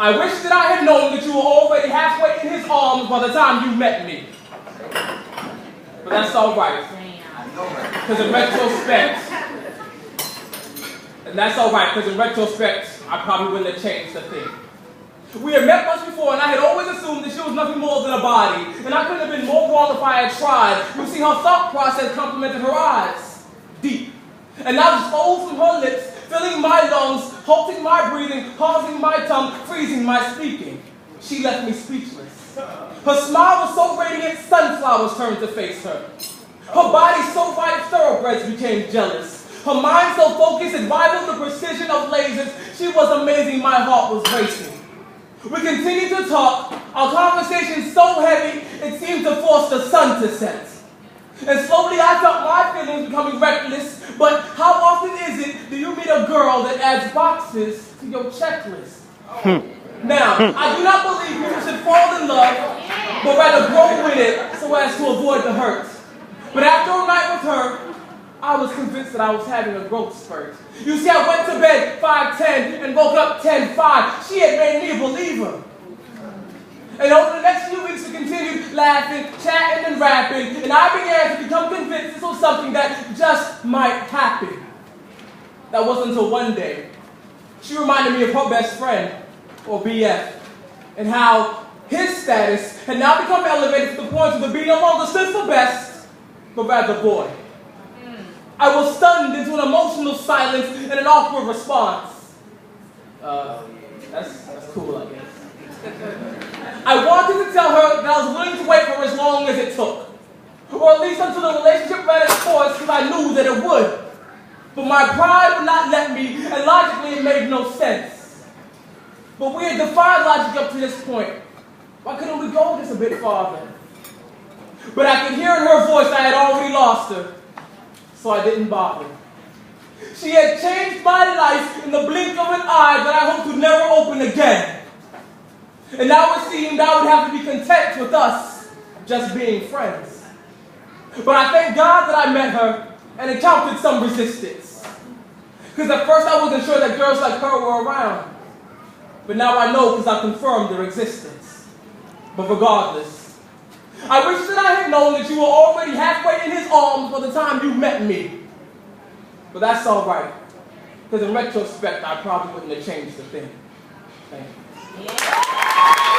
I wish that I had known that you were already halfway in his arms by the time you met me. But that's all right. Because in retrospect, I probably wouldn't have changed a thing. We had met once before, and I had always assumed that she was nothing more than a body, and I couldn't have been more wrong if I had tried. You see, her thought process complemented her eyes. Deep. And now the flows from her lips, filling my lungs, halting my breathing, pausing my tongue, freezing my speaking. She left me speechless. Her smile was so radiant, sunflowers turned to face her. Her body so bright, thoroughbreds became jealous. Her mind so focused, it rivaled the precision of lasers. She was amazing, my heart was racing. We continued to talk, our conversation so heavy, it seemed to force the sun to set. And slowly I felt my feelings becoming reckless, but how often is it do you meet a girl that adds boxes to your checklist? Now, I do not believe people should fall in love, but rather grow with it so as to avoid the hurt. But after a night with her, I was convinced that I was having a growth spurt. You see, I went to bed 5:10 and woke up 10:05. She had made me a believer. And over the next few weeks, we continued laughing, chatting, and rapping, and I began to become convinced this was something that just might happen. That wasn't until one day. She reminded me of her best friend, or BF, and how his status had now become elevated to the point of the being no longer sister best, but rather boy. I was stunned into an emotional silence and an awkward response. That's cool, I guess. I wanted to tell her that I was willing to wait for as long as it took. Or at least until the relationship ran its course, because I knew that it would. But my pride would not let me, and logically it made no sense. But we had defied logic up to this point. Why couldn't we go just a bit farther? But I could hear in her voice I had already lost her. So I didn't bother. She had changed my life in the blink of an eye that I hoped would never open again. And now it seemed I would have to be content with us just being friends. But I thank God that I met her and encountered some resistance. Because at first I wasn't sure that girls like her were around. But now I know because I confirmed their existence. But regardless, I wish that I had known that you were already halfway in his arms by the time you met me. But that's all right. Because in retrospect, I probably wouldn't have changed a thing. Thank you. Yeah.